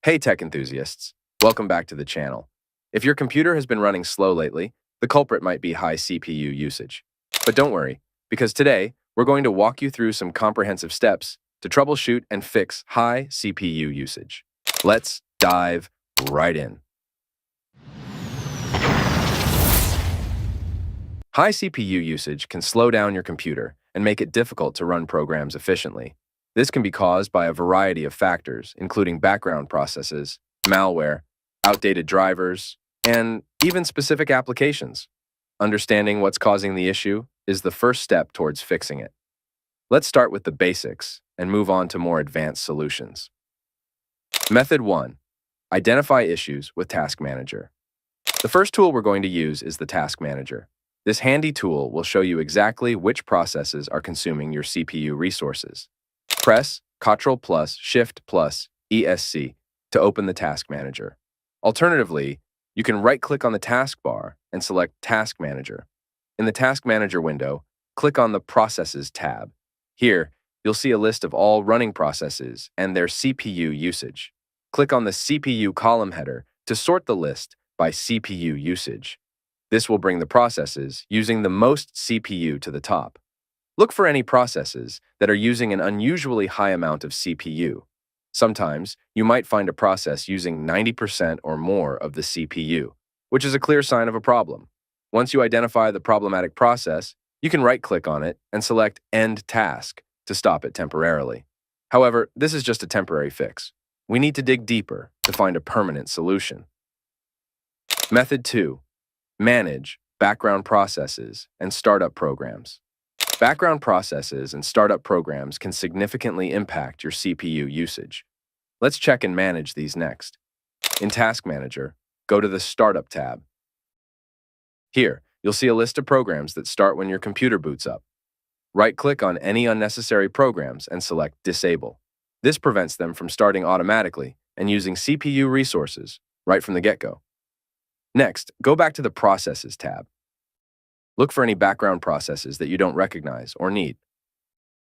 Hey tech enthusiasts, welcome back to the channel. If your computer has been running slow lately, the culprit might be high CPU usage. But don't worry, because today we're going to walk you through some comprehensive steps to troubleshoot and fix high CPU usage. Let's dive right in. High CPU usage can slow down your computer and make it difficult to run programs efficiently. This can be caused by a variety of factors, including background processes, malware, outdated drivers, and even specific applications. Understanding what's causing the issue is the first step towards fixing it. Let's start with the basics and move on to more advanced solutions. Method 1. Identify issues with Task Manager. The first tool we're going to use is the Task Manager. This handy tool will show you exactly which processes are consuming your CPU resources. Press Ctrl+ Shift+ ESC to open the Task Manager. Alternatively, you can right-click on the taskbar and select Task Manager. In the Task Manager window, click on the Processes tab. Here, you'll see a list of all running processes and their CPU usage. Click on the CPU column header to sort the list by CPU usage. This will bring the processes using the most CPU to the top. Look for any processes that are using an unusually high amount of CPU. Sometimes, you might find a process using 90% or more of the CPU, which is a clear sign of a problem. Once you identify the problematic process, you can right-click on it and select End Task to stop it temporarily. However, this is just a temporary fix. We need to dig deeper to find a permanent solution. Method 2. Manage background processes and startup programs. Background processes and startup programs can significantly impact your CPU usage. Let's check and manage these next. In Task Manager, go to the Startup tab. Here, you'll see a list of programs that start when your computer boots up. Right-click on any unnecessary programs and select Disable. This prevents them from starting automatically and using CPU resources right from the get-go. Next, go back to the Processes tab. Look for any background processes that you don't recognize or need.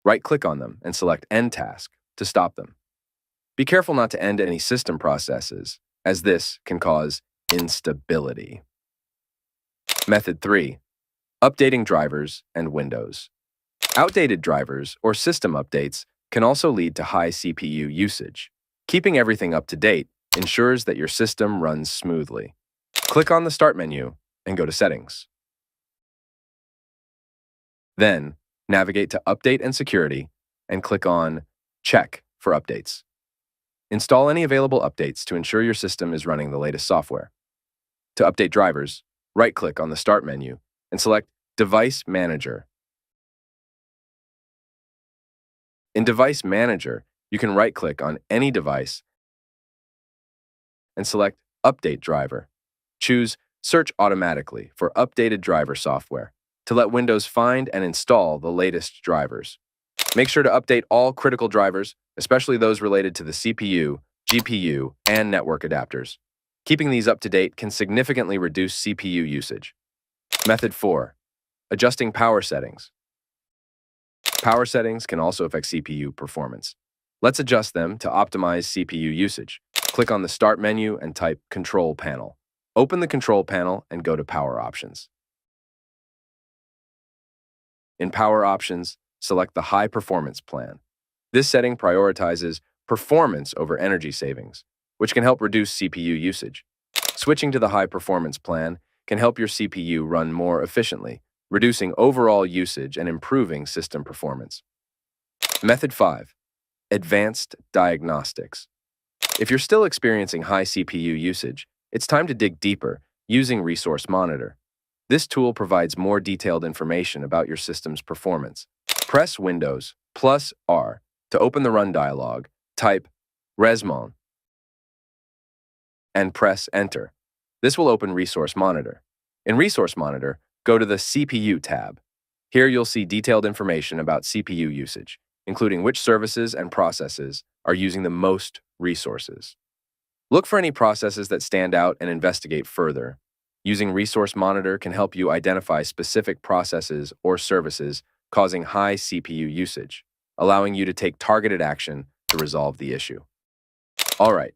Right-click on them and select End Task to stop them. Be careful not to end any system processes, as this can cause instability. Method 3. Updating drivers and Windows. Outdated drivers or system updates can also lead to high CPU usage. Keeping everything up to date ensures that your system runs smoothly. Click on the Start menu and go to Settings. Then, navigate to Update and Security and click on Check for updates. Install any available updates to ensure your system is running the latest software. To update drivers, right-click on the Start menu and select Device Manager. In Device Manager, you can right-click on any device and select Update Driver. Choose Search Automatically for updated driver software to let Windows find and install the latest drivers. Make sure to update all critical drivers, especially those related to the CPU, GPU, and network adapters. Keeping these up to date can significantly reduce CPU usage. Method 4. Adjusting power settings. Power settings can also affect CPU performance. Let's adjust them to optimize CPU usage. Click on the Start menu and type Control Panel. Open the Control Panel and go to Power Options. In Power Options, select the High Performance plan. This setting prioritizes performance over energy savings, which can help reduce CPU usage. Switching to the High Performance plan can help your CPU run more efficiently, reducing overall usage and improving system performance. Method 5. Advanced Diagnostics. If you're still experiencing high CPU usage, it's time to dig deeper using Resource Monitor. This tool provides more detailed information about your system's performance. Press Windows plus R to open the Run dialog, type Resmon, and press Enter. This will open Resource Monitor. In Resource Monitor, go to the CPU tab. Here you'll see detailed information about CPU usage, including which services and processes are using the most resources. Look for any processes that stand out and investigate further. Using Resource Monitor can help you identify specific processes or services causing high CPU usage, allowing you to take targeted action to resolve the issue. All right,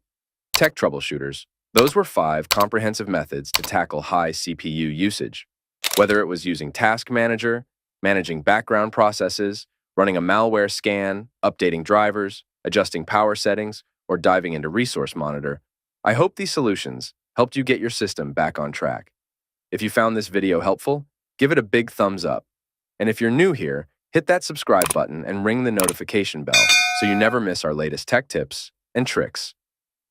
Tech troubleshooters. Those were 5 comprehensive methods to tackle high CPU usage. Whether it was using Task Manager, managing background processes, running a malware scan, updating drivers, adjusting power settings, or diving into Resource Monitor, I hope these solutions helped you get your system back on track. If you found this video helpful, give it a big thumbs up. And if you're new here, hit that subscribe button and ring the notification bell so you never miss our latest tech tips and tricks.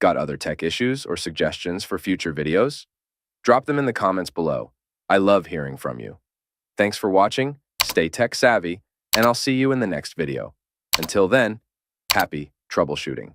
Got other tech issues or suggestions for future videos? Drop them in the comments below. I love hearing from you. Thanks for watching, stay tech savvy, and I'll see you in the next video. Until then, happy troubleshooting.